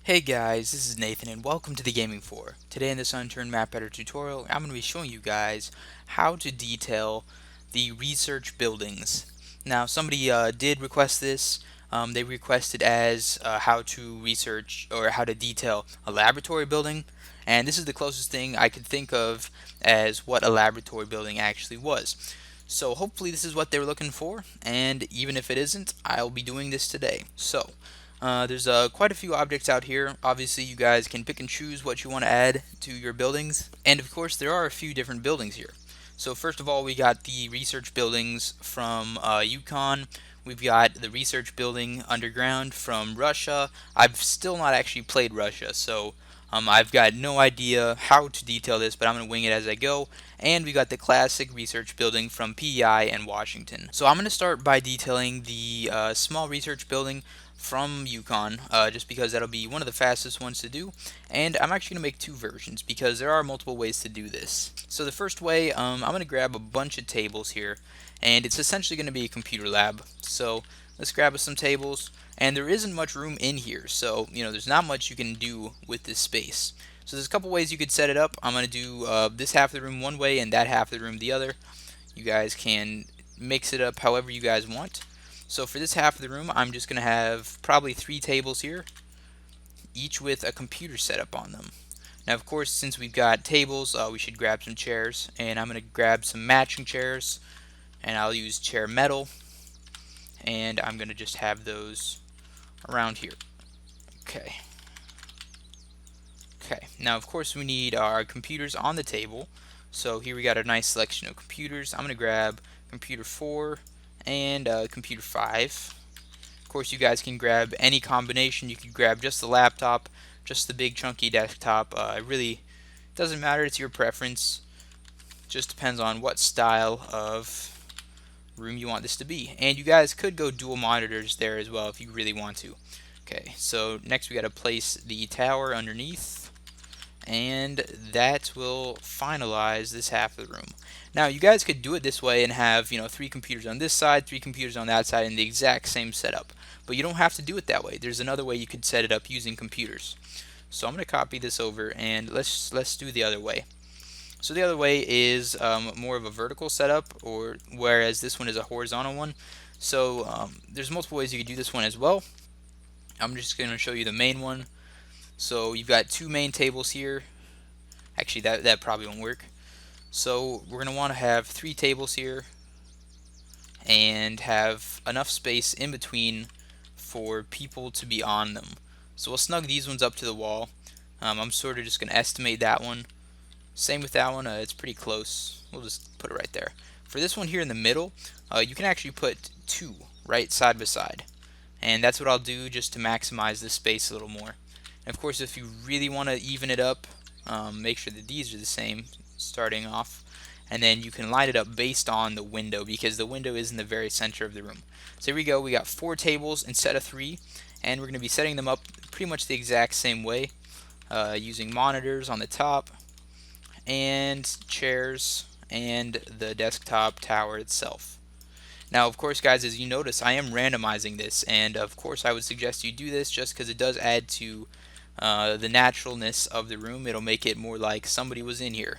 Hey guys, this is Nathan and welcome to the Gaming Floor. Today in this Unturned Map Editor tutorial, I'm going to be showing you guys how to detail the research buildings. Now somebody did request this. They requested as how to research or how to detail a laboratory building, and this is the closest thing I could think of as what a laboratory building actually was. So hopefully this is what they were looking for, and even if it isn't, I'll be doing this today. There's quite a few objects out here. Obviously, you guys can pick and choose what you want to add to your buildings. And of course, there are a few different buildings here. So first of all, we got the research buildings from Yukon. We've got the research building underground from Russia. I've still not actually played Russia, so I've got no idea how to detail this, but I'm going to wing it as I go. And we got the classic research building from PEI and Washington. So I'm going to start by detailing the small research building from Yukon, just because that'll be one of the fastest ones to do. And I'm actually going to make two versions because there are multiple ways to do this. So the first way, I'm going to grab a bunch of tables here, and it's essentially going to be a computer lab. So let's grab us some tables, and there isn't much room in here, so there's not much you can do with this space. So there's a couple ways you could set it up. I'm going to do this half of the room one way and that half of the room the other. You guys can mix it up however you guys want. So for this half of the room, I'm just going to have probably 3 tables here, each with a computer setup on them. Now, of course, since we've got tables, we should grab some chairs, and I'm going to grab some matching chairs, and I'll use chair metal, and I'm going to just have those around here. Okay. Okay, now of course we need our computers on the table. So here we got a nice selection of computers. I'm going to grab computer 4 and computer 5. Of course, you guys can grab any combination. You could grab just the laptop, just the big chunky desktop. It really doesn't matter. It's your preference. Just depends on what style of room you want this to be. And you guys could go dual monitors there as well if you really want to. Okay, so next we got to place the tower underneath, and that will finalize this half of the room. Now you guys could do it this way and have 3 computers on this side, 3 computers on that side in the exact same setup, but you don't have to do it that way. There's another way you could set it up using computers. So I'm going to copy this over, and let's do the other way. So the other way is more of a vertical setup, or whereas this one is a horizontal one. So there's multiple ways you could do this one as well. I'm just going to show you the main one. So you've got 2 main tables here. Actually, that probably won't work. So we're going to want to have 3 tables here and have enough space in between for people to be on them. So we'll snug these ones up to the wall. I'm sort of just going to estimate that one. Same with that one, it's pretty close. We'll just put it right there. For this one here in the middle, you can actually put 2 right side by side. And that's what I'll do just to maximize this space a little more. And of course, if you really want to even it up, make sure that these are the same starting off, and then you can line it up based on the window, because the window is in the very center of the room. So here we go, we got 4 tables instead of 3, and we're going to be setting them up pretty much the exact same way, using monitors on the top and chairs and the desktop tower itself. Now, of course, guys, as you notice, I am randomizing this, and of course I would suggest you do this just because it does add to the naturalness of the room. It'll make it more like somebody was in here.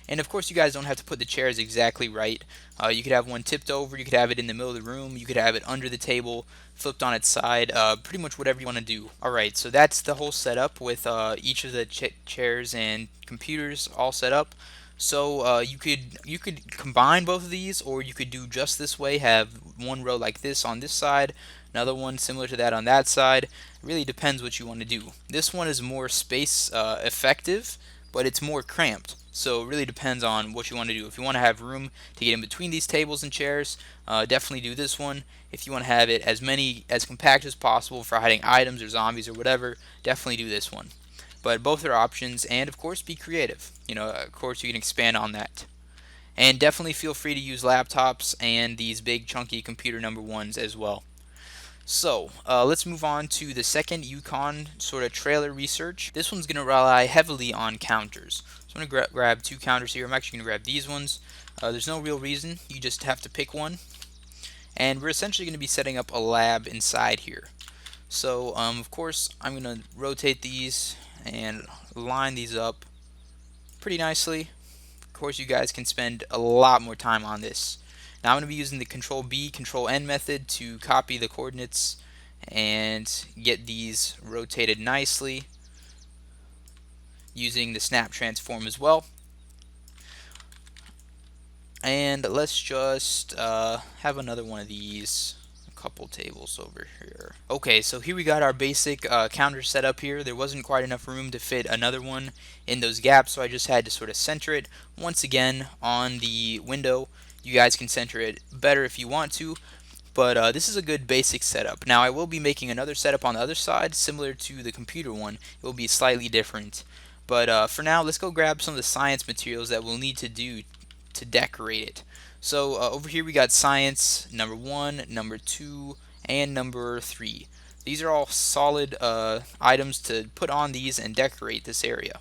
And of course, you guys don't have to put the chairs exactly right. You could have one tipped over, you could have it in the middle of the room, you could have it under the table, flipped on its side, pretty much whatever you want to do. Alright, so that's the whole setup with each of the chairs and computers all set up. So you could combine both of these, or you could do just this way, have one row like this on this side, another one similar to that on that side. It really depends what you want to do. This one is more space effective, but it's more cramped. So it really depends on what you want to do. If you want to have room to get in between these tables and chairs, definitely do this one. If you want to have it as compact as possible for hiding items or zombies or whatever, definitely do this one. But both are options, and of course be creative. Of course you can expand on that. And definitely feel free to use laptops and these big chunky computer number 1s as well. So let's move on to the second Yukon sort of trailer research. This one's going to rely heavily on counters. So I'm going to grab 2 counters here. I'm actually going to grab these ones. There's no real reason. You just have to pick one. And we're essentially going to be setting up a lab inside here. So of course I'm going to rotate these and line these up pretty nicely. Of course you guys can spend a lot more time on this. Now I'm going to be using the Control B, Control N method to copy the coordinates and get these rotated nicely using the snap transform as well. And let's just have another one of these, a couple tables over here. Okay, so here we got our basic counter set up here. There wasn't quite enough room to fit another one in those gaps, so I just had to sort of center it once again on the window. You guys can center it better if you want to, but this is a good basic setup. Now I will be making another setup on the other side similar to the computer one. It will be slightly different. But for now, let's go grab some of the science materials that we'll need to do to decorate it. So over here we got science number 1, number 2, and number 3. These are all solid items to put on these and decorate this area.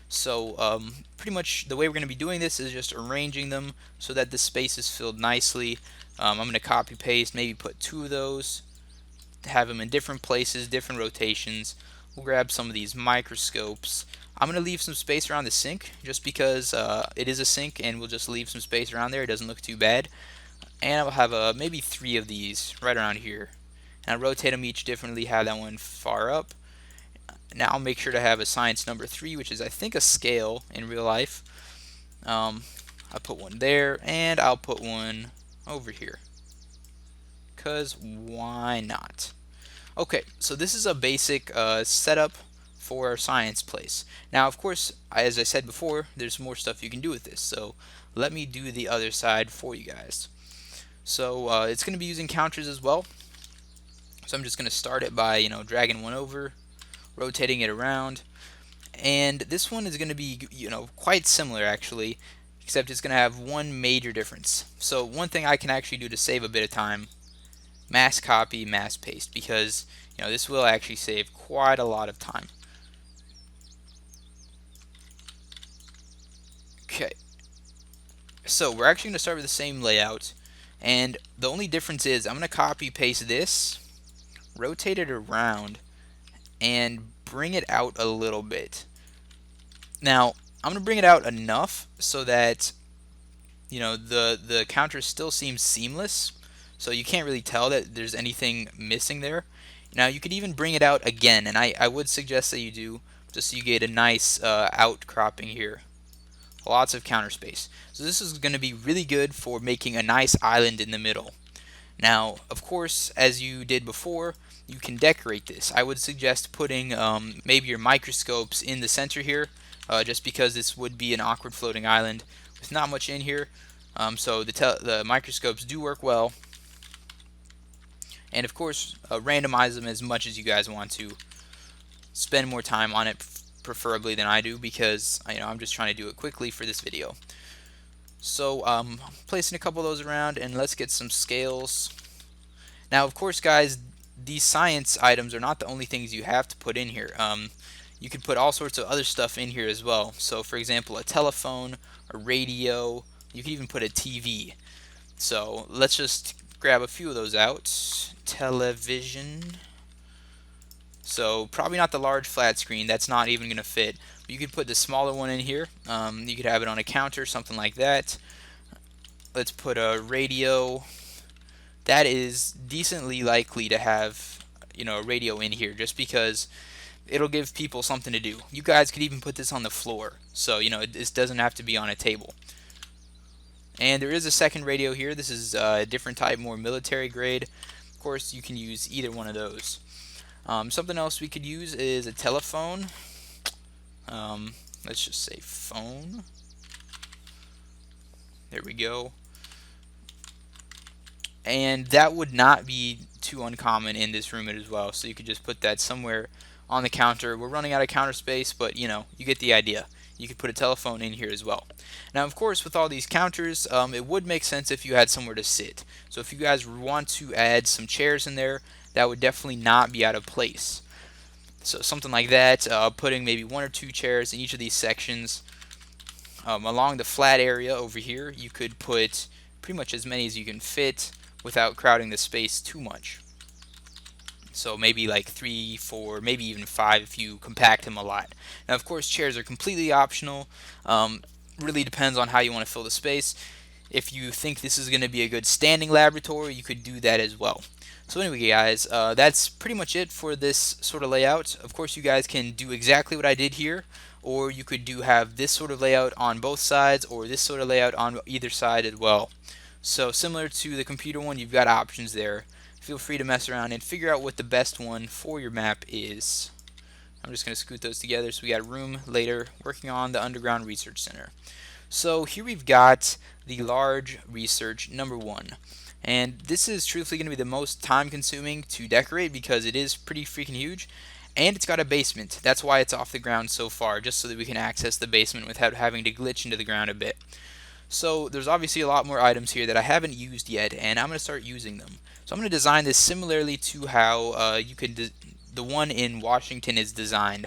So pretty much the way we're going to be doing this is just arranging them so that the space is filled nicely. I'm going to copy paste, maybe put 2 of those, have them in different places, different rotations. We'll grab some of these microscopes. I'm going to leave some space around the sink just because it is a sink, and we'll just leave some space around there. It doesn't look too bad. And I'll have maybe 3 of these right around here. And I'll rotate them each differently, have that one far up. Now I'll make sure to have a science number 3, which is I think a scale in real life. I'll put one there, and I'll put one over here. Because why not? Okay, so this is a basic setup for our science place. Now, of course, as I said before, there's more stuff you can do with this. So let me do the other side for you guys. So it's going to be using counters as well. So I'm just going to start it by, dragging one over, rotating it around. And this one is going to be, quite similar actually, except it's going to have one major difference. So one thing I can actually do to save a bit of time, mass copy, mass paste, because this will actually save quite a lot of time. Okay, so we're actually going to start with the same layout, and the only difference is I'm going to copy paste this, rotate it around, and bring it out a little bit. Now I'm going to bring it out enough so that the counter still seems seamless, so you can't really tell that there's anything missing there. Now you could even bring it out again, and I would suggest that you do, just so you get a nice outcropping here. Lots of counter space. So this is going to be really good for making a nice island in the middle. Now, of course, as you did before, you can decorate this. I would suggest putting maybe your microscopes in the center here, just because this would be an awkward floating island with not much in here. So the microscopes do work well. And of course, randomize them as much as you guys want to. Spend more time on it, preferably, than I do, because I'm just trying to do it quickly for this video. So placing a couple of those around, and let's get some scales. Now, of course, guys, these science items are not the only things you have to put in here. You could put all sorts of other stuff in here as well. So, for example, a telephone, a radio. You could even put a TV. So let's just grab a few of those out. Television. So probably not the large flat screen, that's not even going to fit. But you could put the smaller one in here. You could have it on a counter, something like that. Let's put a radio. That is decently likely to have a radio in here, just because it'll give people something to do. You guys could even put this on the floor, so this doesn't have to be on a table. And there is a second radio here. This is a different type, more military grade. Of course, you can use either one of those. Something else we could use is a telephone. Let's just say phone. There we go. And that would not be too uncommon in this room as well. So you could just put that somewhere on the counter. We're running out of counter space, but you get the idea. You could put a telephone in here as well. Now, of course, with all these counters, it would make sense if you had somewhere to sit. So if you guys want to add some chairs in there, that would definitely not be out of place. So something like that, putting maybe 1 or 2 chairs in each of these sections. Along the flat area over here, you could put pretty much as many as you can fit without crowding the space too much. So maybe like 3, 4, maybe even 5 if you compact them a lot. Now, of course, chairs are completely optional. Really depends on how you want to fill the space. If you think this is going to be a good standing laboratory, you could do that as well. So anyway, guys, that's pretty much it for this sort of layout. Of course, you guys can do exactly what I did here, or you could have this sort of layout on both sides, or this sort of layout on either side as well. So similar to the computer one, you've got options there. Feel free to mess around and figure out what the best one for your map is. I'm just going to scoot those together. So we got room later, working on the underground research center. So here we've got the large research number 1. And this is truthfully going to be the most time consuming to decorate because it is pretty freaking huge. And it's got a basement. That's why it's off the ground so far, just so that we can access the basement without having to glitch into the ground a bit. So there's obviously a lot more items here that I haven't used yet, and I'm going to start using them. So I'm going to design this similarly to how the one in Washington is designed.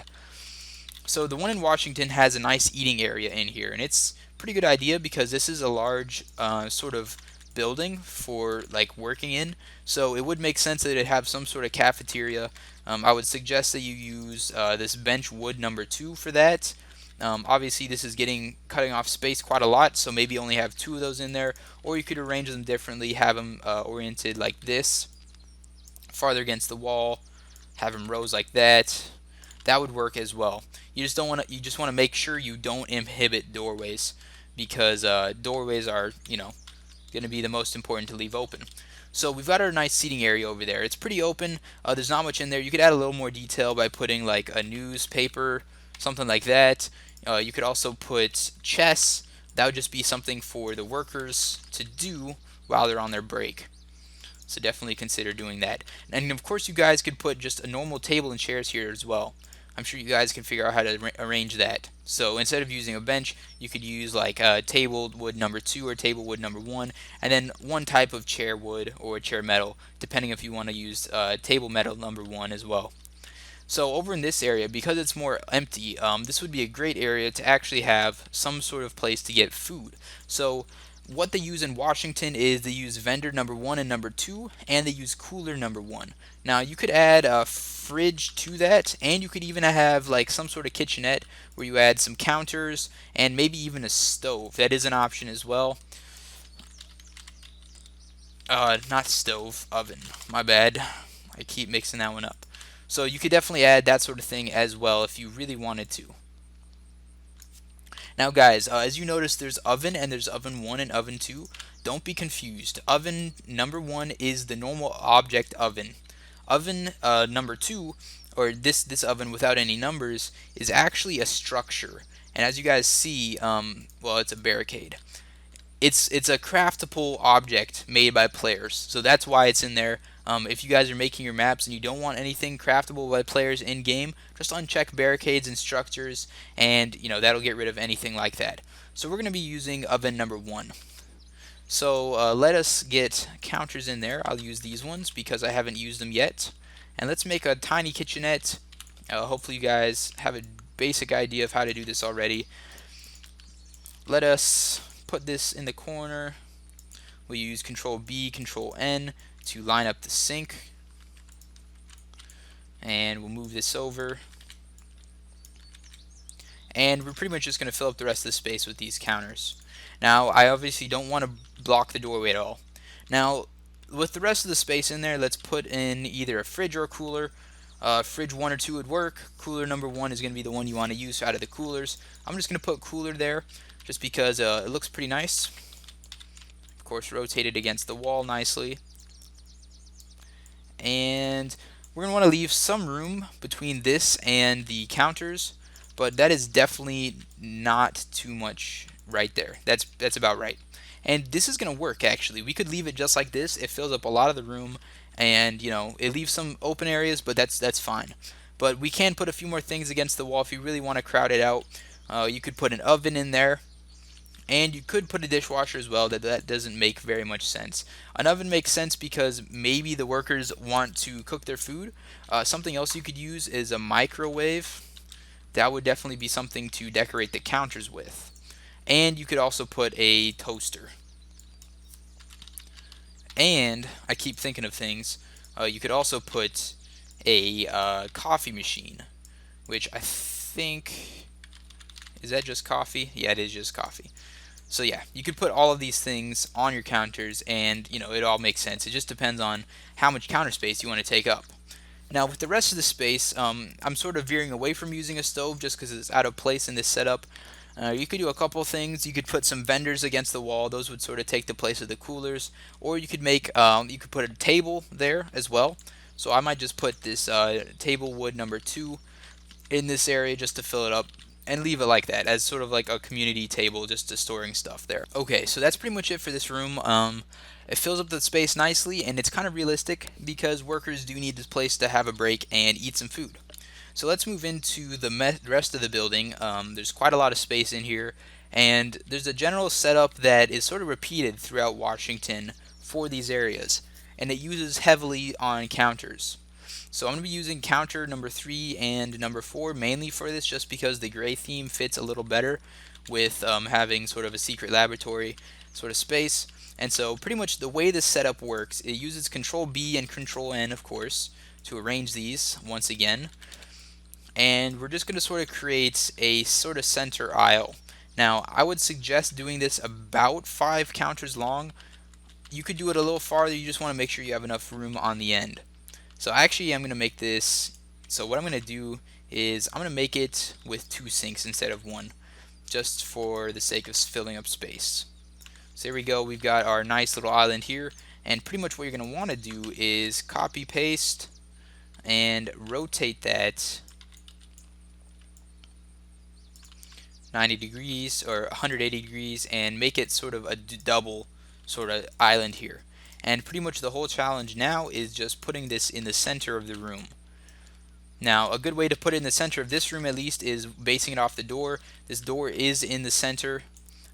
So the one in Washington has a nice eating area in here, and it's a pretty good idea because this is a large sort of building for like working in. So it would make sense that it have some sort of cafeteria. I would suggest that you use this bench wood number 2 for that. Obviously, this is cutting off space quite a lot, so maybe only have 2 of those in there, or you could arrange them differently, have them oriented like this, farther against the wall, have them rows like that. That would work as well. You just don't want to. You just want to make sure you don't inhibit doorways, because doorways are, going to be the most important to leave open. So we've got our nice seating area over there. It's pretty open. There's not much in there. You could add a little more detail by putting like a newspaper, something like that. You could also put chess. That would just be something for the workers to do while they're on their break. So definitely consider doing that. And of course, you guys could put just a normal table and chairs here as well. I'm sure you guys can figure out how to arrange that. So instead of using a bench, you could use like a table wood number 2 or table wood number 1, and then one type of chair wood or chair metal, depending if you want to use table metal number 1 as well. So over in this area, because it's more empty, this would be a great area to actually have some sort of place to get food. So what they use in Washington is they use vendor number 1 and number 2, and they use cooler number 1. Now you could add a fridge to that, and you could even have like some sort of kitchenette where you add some counters and maybe even a stove. That is an option as well. Not stove, oven. My bad. I keep mixing that one up. So you could definitely add that sort of thing as well if you really wanted to. Now guys, as you notice, there's oven and there's oven 1 and oven 2. Don't be confused. Oven number 1 is the normal object oven. Oven number 2, or this oven without any numbers, is actually a structure. And as you guys see, well, it's a barricade. It's a craftable object made by players, so that's why it's in there. If you guys are making your maps and you don't want anything craftable by players in game, just uncheck barricades and structures, and that'll get rid of anything like that. So we're going to be using oven number 1. So let us get counters in there. I'll use these ones because I haven't used them yet. And let's make a tiny kitchenette. Hopefully you guys have a basic idea of how to do this already. Let us put this in the corner. We'll use Control B, Control N to line up the sink. And we'll move this over. And we're pretty much just going to fill up the rest of the space with these counters. Now, I obviously don't want to block the doorway at all. Now, with the rest of the space in there, let's put in either a fridge or a cooler. Fridge 1 or 2 would work. Cooler number 1 is going to be the one you want to use out of the coolers. I'm just going to put cooler there just because it looks pretty nice. Of course, rotate it against the wall nicely. And we're going to want to leave some room between this and the counters, but that is definitely not too much right there. That's about right. And this is going to work, actually. We could leave it just like this. It fills up a lot of the room, and it leaves some open areas, but that's fine. But we can put a few more things against the wall if you really want to crowd it out. You could put an oven in there, and you could put a dishwasher as well. That doesn't make very much sense. An oven makes sense because maybe the workers want to cook their food. Something else you could use is a microwave. That would definitely be something to decorate the counters with. And you could also put a toaster. And I keep thinking of things. You could also put a coffee machine, which I think, is that just coffee? Yeah, it is just coffee. So yeah, you could put all of these things on your counters, and it all makes sense. It just depends on how much counter space you want to take up. Now with the rest of the space, I'm sort of veering away from using a stove just because it's out of place in this setup. You could do a couple things. You could put some vendors against the wall. Those would sort of take the place of the coolers. Or you could put a table there as well. So I might just put this table wood number 2 in this area just to fill it up and leave it like that as sort of like a community table just to storing stuff there. Okay, so that's pretty much it for this room. It fills up the space nicely, and it's kind of realistic because workers do need this place to have a break and eat some food. So let's move into the rest of the building. There's quite a lot of space in here, and there's a general setup that is sort of repeated throughout Washington for these areas, and it uses heavily on counters. So I'm going to be using counter number 3 and number 4 mainly for this, just because the gray theme fits a little better with having sort of a secret laboratory sort of space. And so pretty much the way this setup works, it uses Control B and Control N, of course, to arrange these once again. And we're just going to sort of create a sort of center aisle. Now, I would suggest doing this about 5 counters long. You could do it a little farther, you just want to make sure you have enough room on the end. So actually I'm going to make this, so what I'm going to do is I'm going to make it with 2 sinks instead of 1, just for the sake of filling up space. So there we go, we've got our nice little island here, and pretty much what you're going to want to do is copy paste and rotate that 90 degrees or 180 degrees and make it sort of a double sort of island here. And pretty much the whole challenge now is just putting this in the center of the room. Now, a good way to put it in the center of this room at least is basing it off the door. This door is in the center,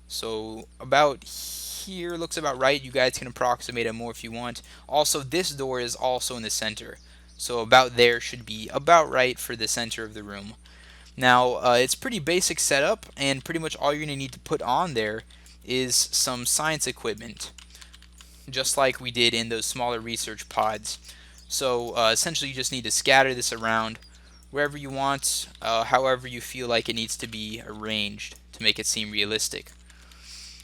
so about here looks about right. You guys can approximate it more if you want. Also, this door is also in the center, so about there should be about right for the center of the room. Now, it's pretty basic setup, and pretty much all you're going to need to put on there is some science equipment, just like we did in those smaller research pods. So essentially you just need to scatter this around wherever you want, however you feel like it needs to be arranged to make it seem realistic.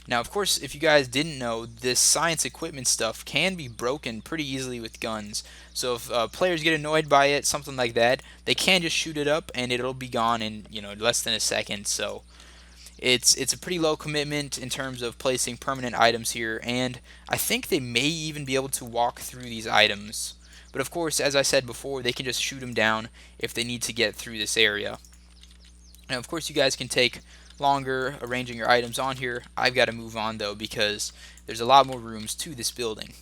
Now, of course, if you guys didn't know, this science equipment stuff can be broken pretty easily with guns. So if players get annoyed by it, something like that, they can just shoot it up and it'll be gone in less than a second. So it's a pretty low commitment in terms of placing permanent items here, and I think they may even be able to walk through these items. But of course, as I said before, they can just shoot them down if they need to get through this area. Now, of course, you guys can take longer arranging your items on here. I've got to move on though because there's a lot more rooms to this building.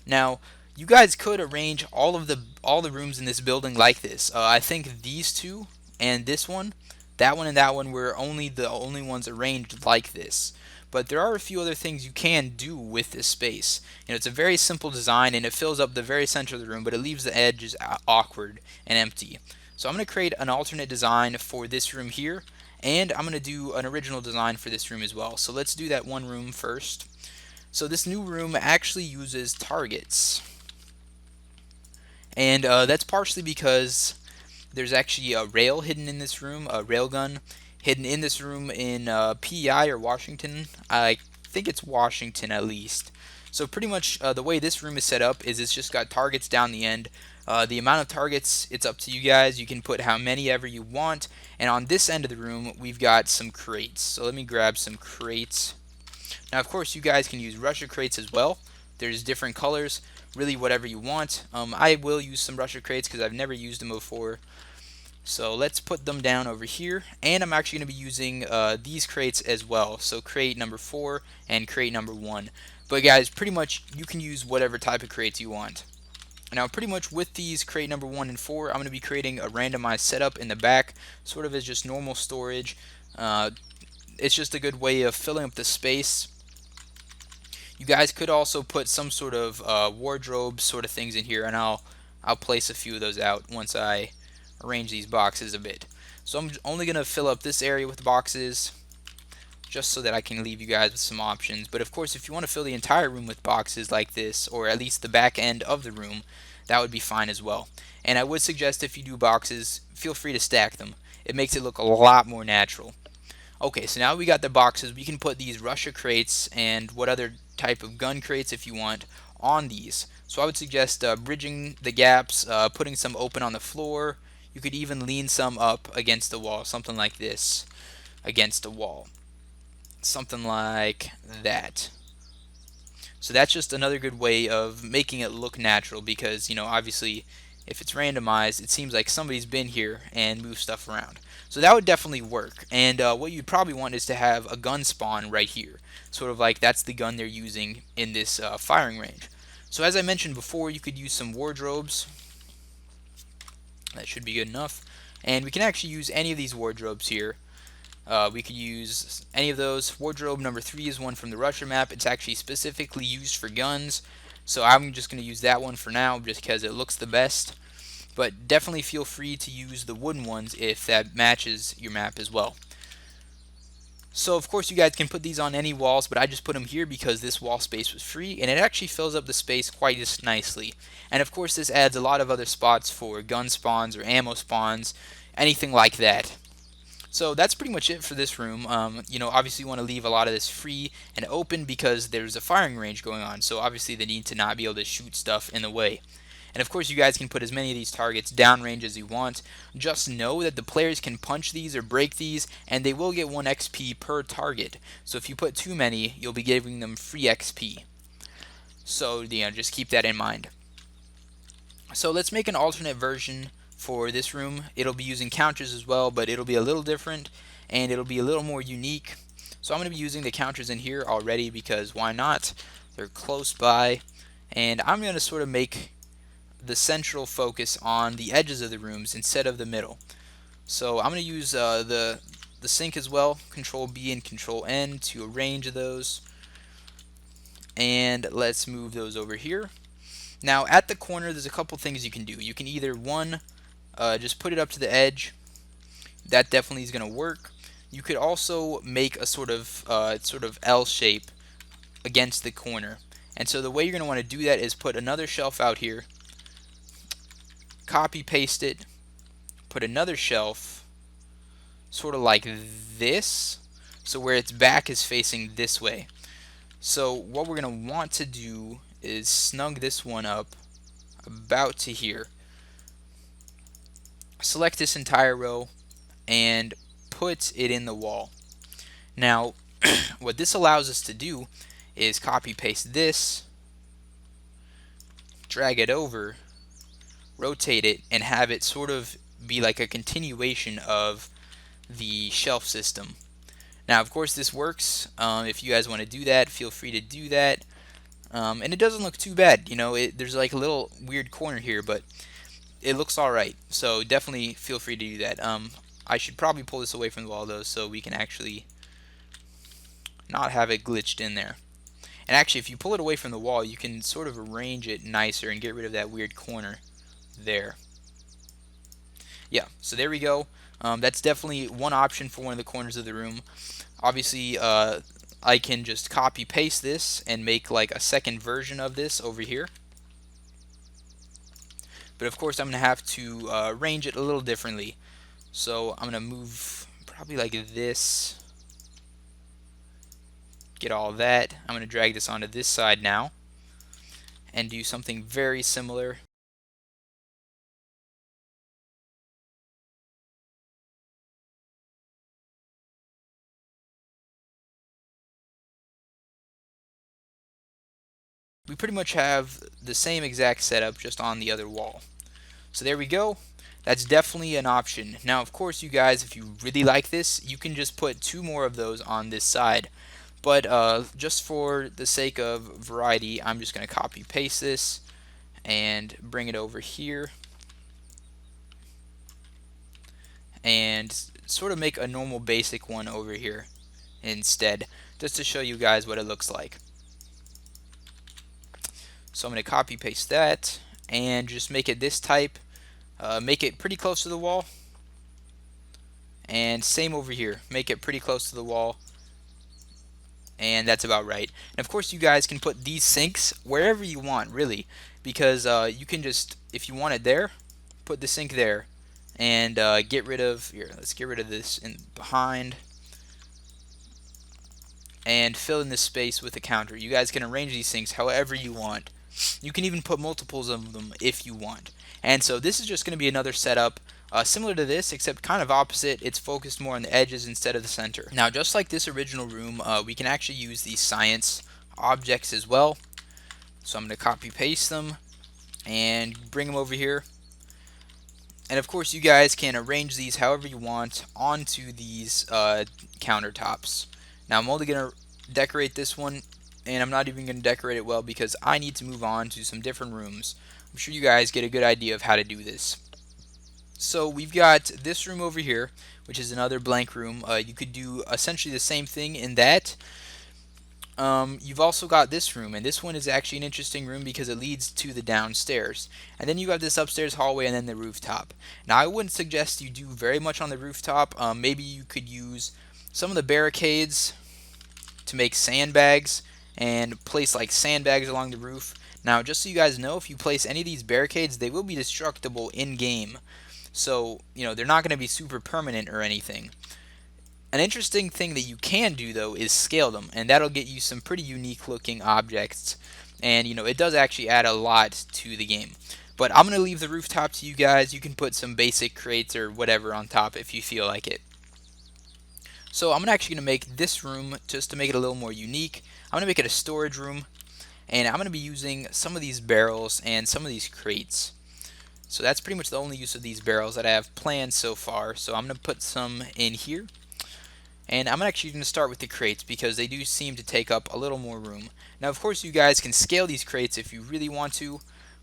Now, you guys could arrange all the rooms in this building like this. I think these two and this one, that one and that one were the only ones arranged like this. But there are a few other things you can do with this space. It's a very simple design, and it fills up the very center of the room, but it leaves the edges awkward and empty. So I'm going to create an alternate design for this room here, and I'm going to do an original design for this room as well. So let's do that one room first. So this new room actually uses targets, and that's partially because there's actually a rail hidden in this room, a railgun hidden in this room in PEI or Washington. I think it's Washington at least. So pretty much the way this room is set up is it's just got targets down the end. The amount of targets, it's up to you guys. You can put how many ever you want. And on this end of the room, we've got some crates. So let me grab some crates. Now, of course, you guys can use Russia crates as well. There's different colors, really whatever you want. I will use some Russia crates because I've never used them before. So let's put them down over here, and I'm actually going to be using these crates as well. So crate number 4 and crate number 1. But guys, pretty much you can use whatever type of crates you want. Now pretty much with these crate number 1 and 4, I'm going to be creating a randomized setup in the back, sort of as just normal storage. It's just a good way of filling up the space. You guys could also put some sort of wardrobe sort of things in here, and I'll place a few of those out once I arrange these boxes a bit. So I'm only going to fill up this area with boxes just so that I can leave you guys with some options. But of course, if you want to fill the entire room with boxes like this, or at least the back end of the room, that would be fine as well. And I would suggest if you do boxes, feel free to stack them. It makes it look a lot more natural. Okay, so now we got the boxes. We can put these Russia crates and what other type of gun crates if you want on these. So I would suggest bridging the gaps, putting some open on the floor. You could even lean some up against the wall, something like this, against the wall. Something like that. So that's just another good way of making it look natural because, obviously if it's randomized, it seems like somebody's been here and moved stuff around. So that would definitely work. And what you'd probably want is to have a gun spawn right here. Sort of like that's the gun they're using in this firing range. So as I mentioned before, you could use some wardrobes. That should be good enough. And we can actually use any of these wardrobes here. We could use any of those. Wardrobe number 3 is one from the Russia map. It's actually specifically used for guns. So I'm just going to use that one for now just because it looks the best. But definitely feel free to use the wooden ones if that matches your map as well. So of course you guys can put these on any walls, but I just put them here because this wall space was free and it actually fills up the space quite nicely. And of course this adds a lot of other spots for gun spawns or ammo spawns, anything like that. So that's pretty much it for this room. Obviously you want to leave a lot of this free and open because there's a firing range going on. So obviously they need to not be able to shoot stuff in the way. And of course you guys can put as many of these targets downrange as you want. Just know that the players can punch these or break these and they will get 1 XP per target. So if you put too many, you'll be giving them free XP. So just keep that in mind. So let's make an alternate version for this room. It'll be using counters as well, but it'll be a little different and it'll be a little more unique. So I'm going to be using the counters in here already because why not? They're close by. And I'm going to sort of make the central focus on the edges of the rooms instead of the middle. So I'm going to use the sink as well, Control B and Control N to arrange those. And let's move those over here. Now at the corner there's a couple things you can do. You can either just put it up to the edge. That definitely is going to work. You could also make a sort of L shape against the corner. And so the way you're going to want to do that is put another shelf out here, copy paste it, put another shelf sort of like this, so where its back is facing this way. So what we're going to want to do is snug this one up about to here. Select this entire row and put it in the wall. Now what this allows us to do is copy paste this, drag it over, rotate it, and have it sort of be like a continuation of the shelf system. Now of course this works. If you guys want to do that, feel free to do that. And it doesn't look too bad. There's like a little weird corner here, but it looks alright. So definitely feel free to do that. I should probably pull this away from the wall though so we can actually not have it glitched in there. And actually if you pull it away from the wall you can sort of arrange it nicer and get rid of that weird corner there. Yeah, so there we go. That's definitely one option for one of the corners of the room. Obviously I can just copy paste this and make like a second version of this over here. But of course I'm going to have to arrange it a little differently. So I'm going to move probably like this. Get all that. I'm going to drag this onto this side now and do something very similar. We pretty much have the same exact setup just on the other wall. So there we go. That's definitely an option. Now of course you guys, if you really like this, you can just put 2 more of those on this side. But just for the sake of variety, I'm just going to copy paste this and bring it over here and sort of make a normal basic one over here instead, just to show you guys what it looks like. So I'm going to copy paste that and just make it this type, make it pretty close to the wall, and same over here, make it pretty close to the wall, and that's about right. And of course you guys can put these sinks wherever you want really, because you can just, if you want it there, put the sink there, and get rid of here. Let's get rid of this in behind, and fill in this space with a counter. You guys can arrange these things however you want. You can even put multiples of them if you want. And so this is just going to be another setup similar to this, except kind of opposite. It's focused more on the edges instead of the center. Now, just like this original room, we can actually use these science objects as well. So I'm going to copy paste them and bring them over here. And of course, you guys can arrange these however you want onto these countertops. Now, I'm only going to decorate this one, and I'm not even going to decorate it well because I need to move on to some different rooms. I'm sure you guys get a good idea of how to do this. So we've got this room over here, which is another blank room. You could do essentially the same thing in that. You've also got this room, and this one is actually an interesting room because it leads to the downstairs. And then you have this upstairs hallway and then the rooftop. Now, I wouldn't suggest you do very much on the rooftop. Maybe you could use some of the barricades to make sandbags and place like sandbags along the roof. Now, just so you guys know, if you place any of these barricades, they will be destructible in game. So, they're not going to be super permanent or anything. An interesting thing that you can do though is scale them, and that'll get you some pretty unique looking objects, and it does actually add a lot to the game. But I'm going to leave the rooftop to you guys. You can put some basic crates or whatever on top if you feel like it. So I'm actually going to make this room, just to make it a little more unique, I'm going to make it a storage room, and I'm going to be using some of these barrels and some of these crates. So that's pretty much the only use of these barrels that I have planned so far. So I'm going to put some in here. And I'm actually going to start with the crates because they do seem to take up a little more room. Now, of course, you guys can scale these crates if you really want to.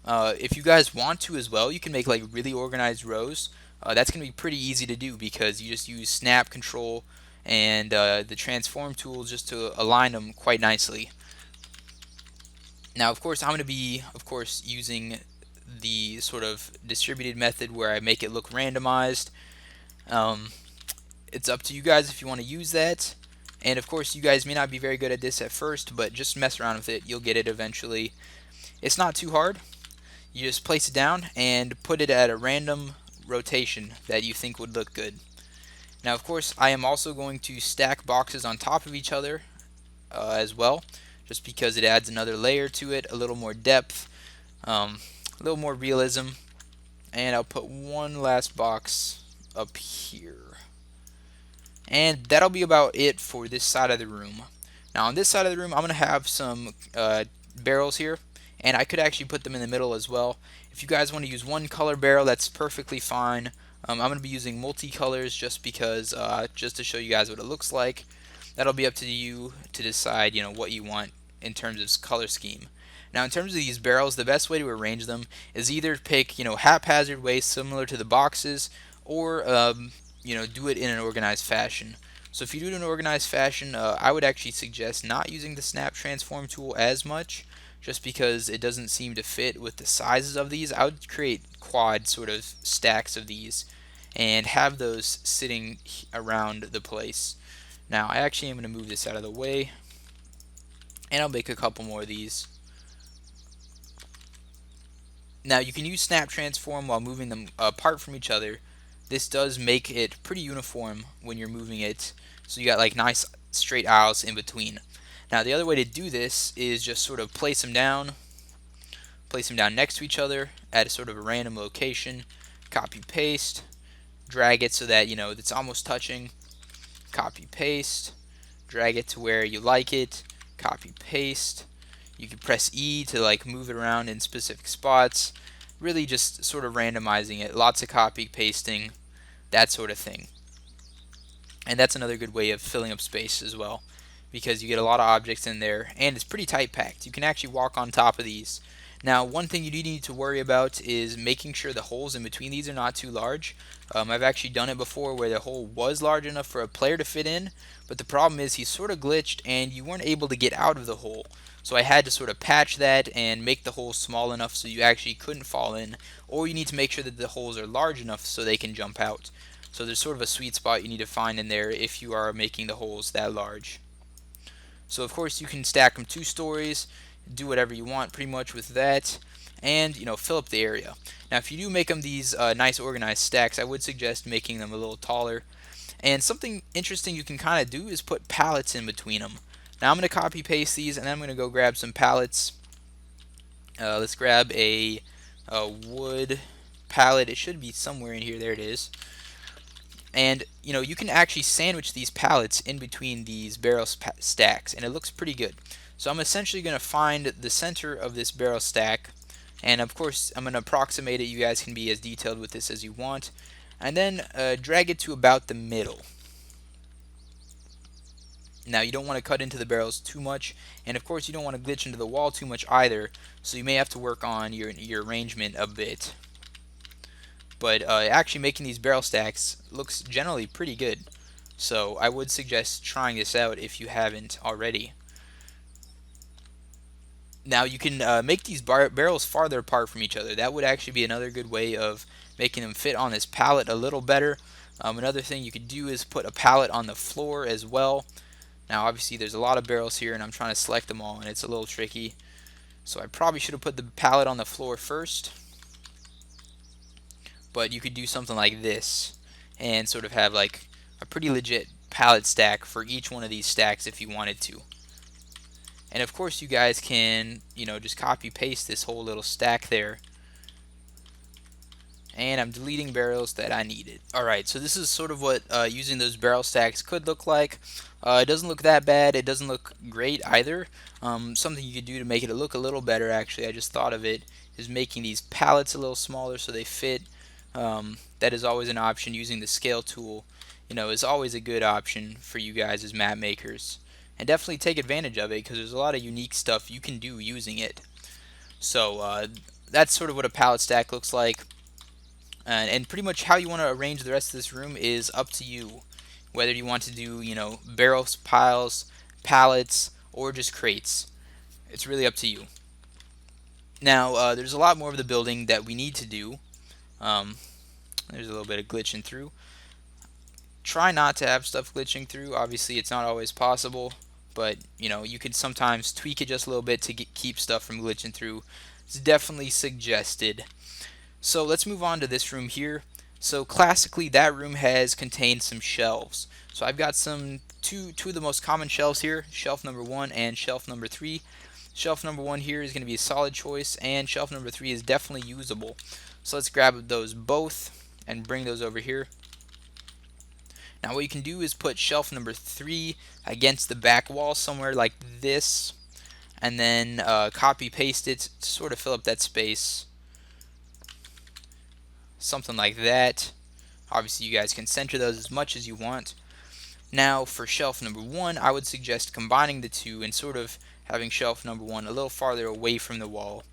If you guys want to as well, you can make like really organized rows. That's going to be pretty easy to do because you just use snap control and the transform tool just to align them quite nicely. Now, of course, I'm going to be, using the sort of distributed method where I make it look randomized. It's up to you guys if you want to use that. And of course, you guys may not be very good at this at first, but just mess around with it. You'll get it eventually. It's not too hard. You just place it down and put it at a random rotation that you think would look good. Now, of course, I am also going to stack boxes on top of each other as well, just because it adds another layer to it, a little more depth, a little more realism. And I'll put one last box up here. And that'll be about it for this side of the room. Now on this side of the room, I'm going to have some barrels here, and I could actually put them in the middle as well. If you guys want to use one color barrel, that's perfectly fine. I'm going to be using multicolors just because, just to show you guys what it looks like. That'll be up to you to decide, what you want in terms of color scheme. Now in terms of these barrels, the best way to arrange them is either pick, haphazard ways similar to the boxes, or do it in an organized fashion. So if you do it in an organized fashion, I would actually suggest not using the snap transform tool as much, just because it doesn't seem to fit with the sizes of these. I would create quad sort of stacks of these and have those sitting around the place. Now I actually am going to move this out of the way, and I'll make a couple more of these. Now you can use snap transform while moving them apart from each other. This does make it pretty uniform when you're moving it, so you got like nice straight aisles in between. Now the other way to do this is just sort of place them down next to each other at a sort of a random location, copy paste, drag it so that it's almost touching, copy paste, drag it to where you like it, copy paste. You can press E to like move it around in specific spots. Really just sort of randomizing it, lots of copy pasting, that sort of thing. And that's another good way of filling up space as well, because you get a lot of objects in there and it's pretty tight packed. You can actually walk on top of these. Now one thing you do need to worry about is making sure the holes in between these are not too large. I've actually done it before where the hole was large enough for a player to fit in, but the problem is he sort of glitched and you weren't able to get out of the hole. So I had to sort of patch that and make the holes small enough so you actually couldn't fall in, or you need to make sure that the holes are large enough so they can jump out. So there's sort of a sweet spot you need to find in there if you are making the holes that large. So of course you can stack them 2 stories, do whatever you want pretty much with that. and fill up the area. Now if you do make them these nice organized stacks, I would suggest making them a little taller. And something interesting you can kind of do is put pallets in between them. Now I'm going to copy paste these, and then I'm going to go grab some pallets. Let's grab a wood pallet. It should be somewhere in here. There it is. And you can actually sandwich these pallets in between these barrel stacks, and it looks pretty good. So I'm essentially going to find the center of this barrel stack, and of course I'm going to approximate it. You guys can be as detailed with this as you want, and then drag it to about the middle. Now you don't want to cut into the barrels too much, and of course you don't want to glitch into the wall too much either, so you may have to work on your arrangement a bit. But actually making these barrel stacks looks generally pretty good, so I would suggest trying this out if you haven't already. Now you can make these barrels farther apart from each other. That would actually be another good way of making them fit on this pallet a little better. Another thing you could do is put a pallet on the floor as well. Now obviously there's a lot of barrels here, and I'm trying to select them all, and it's a little tricky. So I probably should have put the pallet on the floor first. But you could do something like this and sort of have like a pretty legit pallet stack for each one of these stacks if you wanted to. And of course you guys can, just copy paste this whole little stack there. And I'm deleting barrels that I needed. Alright, so this is sort of what using those barrel stacks could look like. It doesn't look that bad. It doesn't look great either. Something you could do to make it look a little better, actually, I just thought of it, is making these pallets a little smaller so they fit. That is always an option. Using the scale tool, is always a good option for you guys as map makers. And definitely take advantage of it, because there's a lot of unique stuff you can do using it. So that's sort of what a pallet stack looks like. And pretty much how you want to arrange the rest of this room is up to you. Whether you want to do, barrels, piles, pallets, or just crates. It's really up to you. Now, there's a lot more of the building that we need to do. There's a little bit of glitching through. Try not to have stuff glitching through. Obviously, it's not always possible, but you can sometimes tweak it just a little bit to keep stuff from glitching through. It's definitely suggested. So let's move on to this room here. So classically, that room has contained some shelves. So I've got two of the most common shelves here, shelf number 1 and shelf number 3. Shelf number 1 here is going to be a solid choice, and shelf number 3 is definitely usable. So let's grab those both and bring those over here. Now what you can do is put shelf number 3 against the back wall somewhere like this, and then copy paste it to sort of fill up that space. Something like that. Obviously you guys can center those as much as you want. Now for shelf number 1, I would suggest combining the two and sort of having shelf number 1 a little farther away from the wall.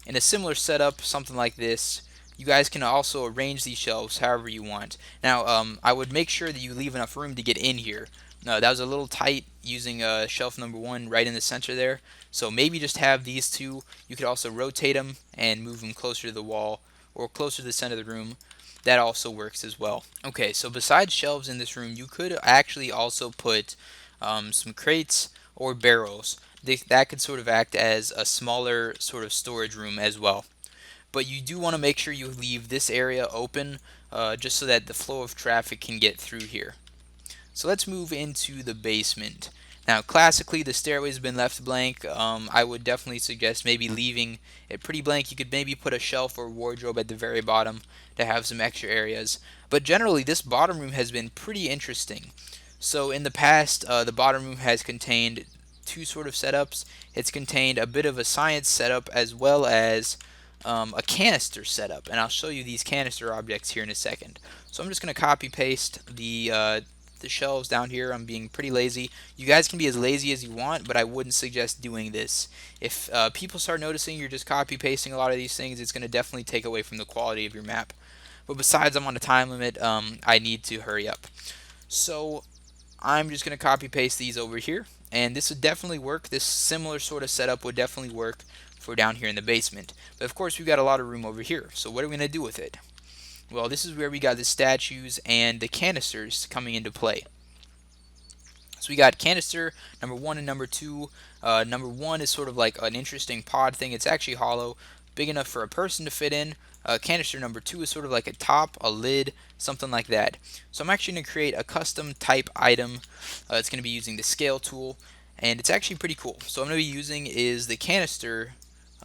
In a similar setup, something like this, you guys can also arrange these shelves however you want. Now I would make sure that you leave enough room to get in here. That was a little tight using shelf number 1 right in the center there, so maybe just have these two. You could also rotate them and move them closer to the wall or closer to the center of the room. That also works as well. Okay, so besides shelves in this room, you could actually also put some crates or barrels. That could sort of act as a smaller sort of storage room as well. But you do want to make sure you leave this area open just so that the flow of traffic can get through here. So let's move into the basement. Now classically the stairway has been left blank. I would definitely suggest maybe leaving it pretty blank. You could maybe put a shelf or wardrobe at the very bottom to have some extra areas. But generally this bottom room has been pretty interesting. So in the past the bottom room has contained two sort of setups. It's contained a bit of a science setup as well as a canister setup, and I'll show you these canister objects here in a second. So I'm just going to copy paste the shelves down here. I'm being pretty lazy. You guys can be as lazy as you want, but I wouldn't suggest doing this. If people start noticing you're just copy pasting a lot of these things, it's going to definitely take away from the quality of your map. But besides, I'm on a time limit. I need to hurry up. So I'm just going to copy paste these over here, and this would definitely work. This similar sort of setup would definitely work for down here in the basement. But of course we've got a lot of room over here, so what are we going to do with it? Well, this is where we got the statues and the canisters coming into play. So we got canister number 1 and number 2. Number 1 is sort of like an interesting pod thing. It's actually hollow. big enough for a person to fit in. Canister number 2 is sort of like a top, a lid, something like that. So I'm actually going to create a custom type item. It's going to be using the scale tool, and it's actually pretty cool. So I'm going to be using is the canister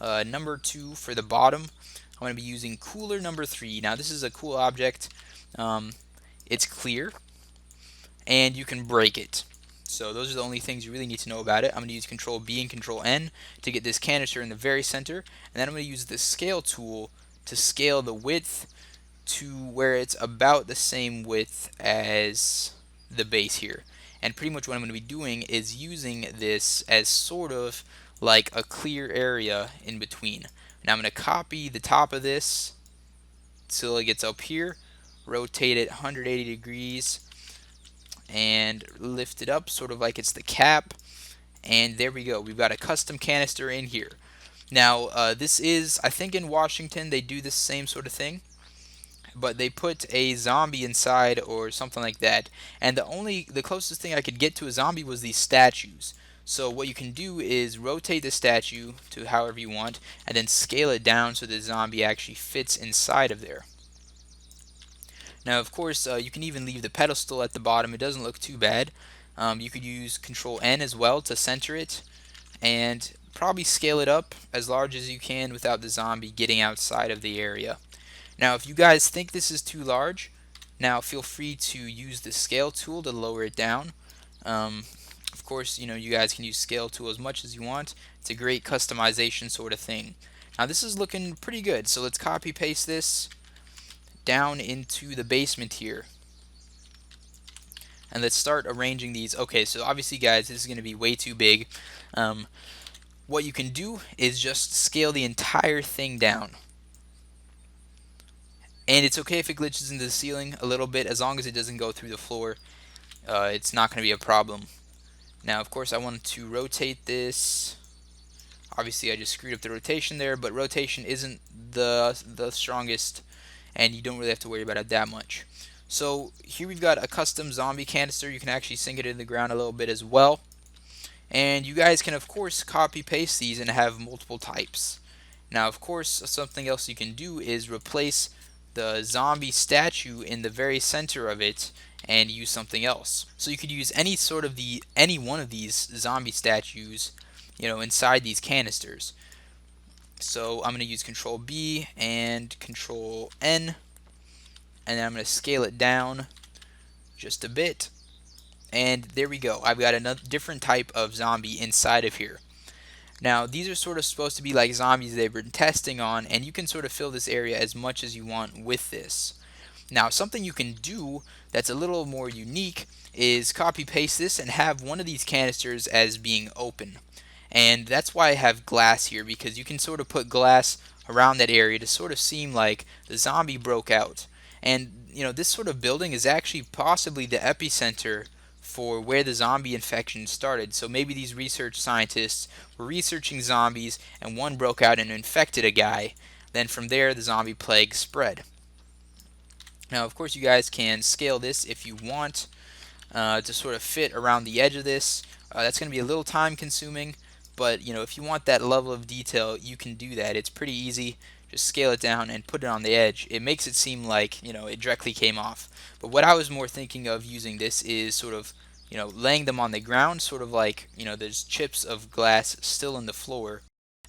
number 2 for the bottom. I'm going to be using cooler number 3. Now this is a cool object. It's clear, and you can break it. So those are the only things you really need to know about it. I'm going to use Control B and Control N to get this canister in the very center, and then I'm going to use the scale tool to scale the width to where it's about the same width as the base here. And pretty much what I'm going to be doing is using this as sort of like a clear area in between. Now I'm going to copy the top of this till it gets up here, rotate it 180 degrees, and lift it up sort of like it's the cap, and there we go. We've got a custom canister in here. Now this is, I think in Washington they do this same sort of thing, but they put a zombie inside or something like that, and the closest thing I could get to a zombie was these statues. So what you can do is rotate the statue to however you want, and then scale it down so the zombie actually fits inside of there. Now, of course, you can even leave the pedestal at the bottom. It doesn't look too bad. You could use Control N as well to center it, and probably scale it up as large as you can without the zombie getting outside of the area. Now, if you guys think this is too large, now feel free to use the scale tool to lower it down. Of course, you guys can use scale tool as much as you want. It's a great customization sort of thing. Now, this is looking pretty good, so let's copy paste this down into the basement here, and let's start arranging these. Okay, so obviously guys, this is going to be way too big. What you can do is just scale the entire thing down, and it's okay if it glitches into the ceiling a little bit, as long as it doesn't go through the floor. It's not going to be a problem. Now of course I want to rotate this. Obviously I just screwed up the rotation there, but rotation isn't the strongest, and you don't really have to worry about it that much. So here we've got a custom zombie canister. You can actually sink it in the ground a little bit as well. And you guys can of course copy paste these and have multiple types. Now of course something else you can do is replace the zombie statue in the very center of it and use something else. So you could use any one of these zombie statues, inside these canisters. So I'm going to use Control B and Control N, and then I'm going to scale it down just a bit, and there we go. I've got another different type of zombie inside of here. Now these are sort of supposed to be like zombies they've been testing on, and you can sort of fill this area as much as you want with this. Now something you can do that's a little more unique is copy paste this and have one of these canisters as being open. And that's why I have glass here, because you can sort of put glass around that area to sort of seem like the zombie broke out. And this sort of building is actually possibly the epicenter for where the zombie infection started. So maybe these research scientists were researching zombies and one broke out and infected a guy. Then from there the zombie plague spread. Now of course you guys can scale this if you want to sort of fit around the edge of this. That's going to be a little time consuming, but if you want that level of detail, you can do that. It's pretty easy. Just scale it down and put it on the edge. It makes it seem like it directly came off. But what I was more thinking of using this is sort of laying them on the ground, sort of like there's chips of glass still in the floor.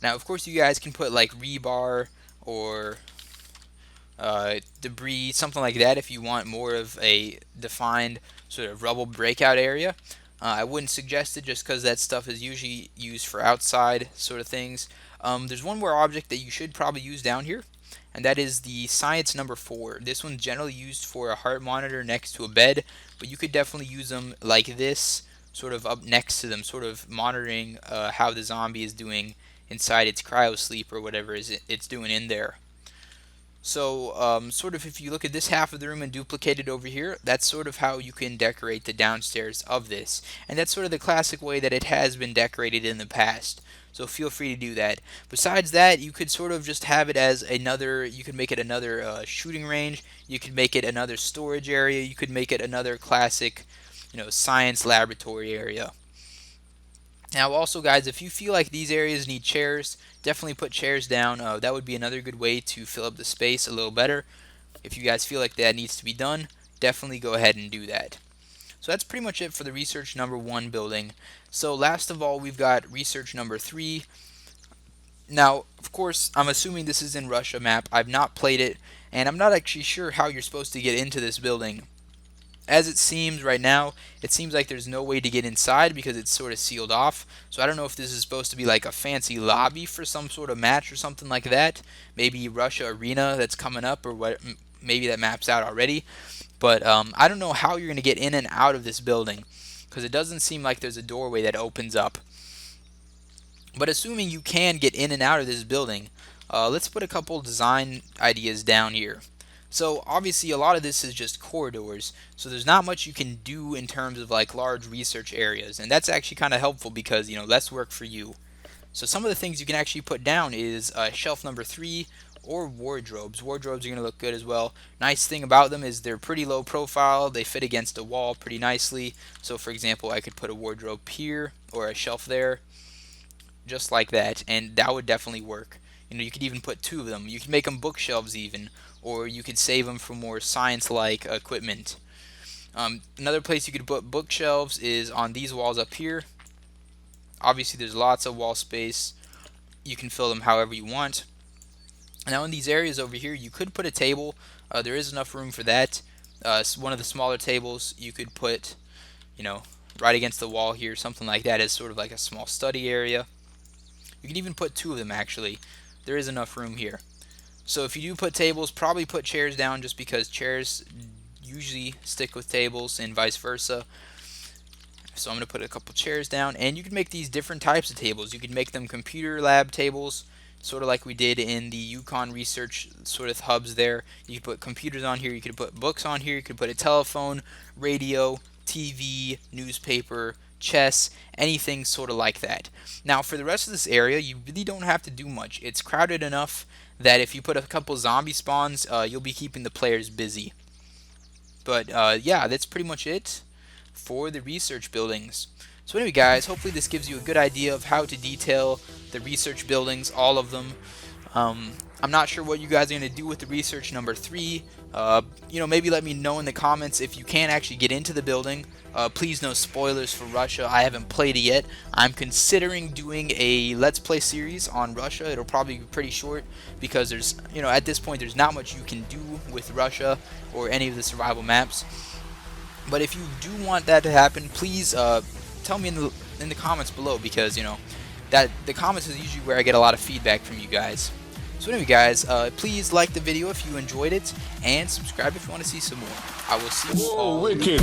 Now of course you guys can put like rebar or debris, something like that, if you want more of a defined sort of rubble breakout area. I wouldn't suggest it just because that stuff is usually used for outside sort of things. There's one more object that you should probably use down here, and that is the science number 4. This one's generally used for a heart monitor next to a bed, but you could definitely use them like this, sort of up next to them, sort of monitoring how the zombie is doing inside its cryo sleep or whatever it's doing in there. So sort of if you look at this half of the room and duplicate it over here, that's sort of how you can decorate the downstairs of this. And that's sort of the classic way that it has been decorated in the past. So feel free to do that. Besides that, you could sort of just have it as you could make it another shooting range. You could make it another storage area. You could make it another classic, science laboratory area. Now also guys, if you feel like these areas need chairs, definitely put chairs down. That would be another good way to fill up the space a little better. If you guys feel like that needs to be done, definitely go ahead and do that. So that's pretty much it for the research number 1 building. So last of all, we've got research number 3. Now, of course, I'm assuming this is in Russia map. I've not played it, and I'm not actually sure how you're supposed to get into this building. As it seems right now, it seems like there's no way to get inside because it's sort of sealed off. So I don't know if this is supposed to be like a fancy lobby for some sort of match or something like that. Maybe Russia Arena that's coming up, or what? Maybe that map's out already. But I don't know how you're going to get in and out of this building because it doesn't seem like there's a doorway that opens up. But assuming you can get in and out of this building, let's put a couple design ideas down here. So obviously a lot of this is just corridors, so there's not much you can do in terms of like large research areas, and that's actually kind of helpful because, you know, less work for you. So some of the things you can actually put down is shelf number 3 or wardrobes. Wardrobes are going to look good as well. Nice thing about them is they're pretty low profile. They fit against a wall pretty nicely. So for example, I could put a wardrobe here or a shelf there, just like that, and that would definitely work. You know, you could even put 2 of them. You could make them bookshelves even, or you could save them for more science-like equipment. Another place you could put bookshelves is on these walls up here. Obviously there's lots of wall space. You can fill them however you want. Now in these areas over here you could put a table. There is enough room for that. One of the smaller tables you could put, you know, right against the wall here, something like that, as sort of like a small study area. You can even put 2 of them actually. There is enough room here. So if you do put tables, probably put chairs down just because chairs usually stick with tables and vice versa. So I'm going to put a couple chairs down, and you can make these different types of tables. You can make them computer lab tables, sort of like we did in the Yukon research sort of hubs there. You could put computers on here, you could put books on here, you could put a telephone, radio, TV, newspaper, chess, anything sort of like that. Now for the rest of this area, you really don't have to do much. It's crowded enough that if you put a couple zombie spawns, you'll be keeping the players busy. But yeah, that's pretty much it for the research buildings. So anyway guys, hopefully this gives you a good idea of how to detail the research buildings, all of them. I'm not sure what you guys are going to do with the research number 3. You know, maybe let me know in the comments if you can actually get into the building. Please no spoilers for Russia. I haven't played it yet. I'm considering doing a Let's Play series on Russia. It'll probably be pretty short because there's, you know, at this point there's not much you can do with Russia or any of the survival maps. But if you do want that to happen, please tell me in the comments below, because, you know, that the comments is usually where I get a lot of feedback from you guys. So anyway guys, please like the video if you enjoyed it, and subscribe if you want to see some more. I will see you all. Wicked.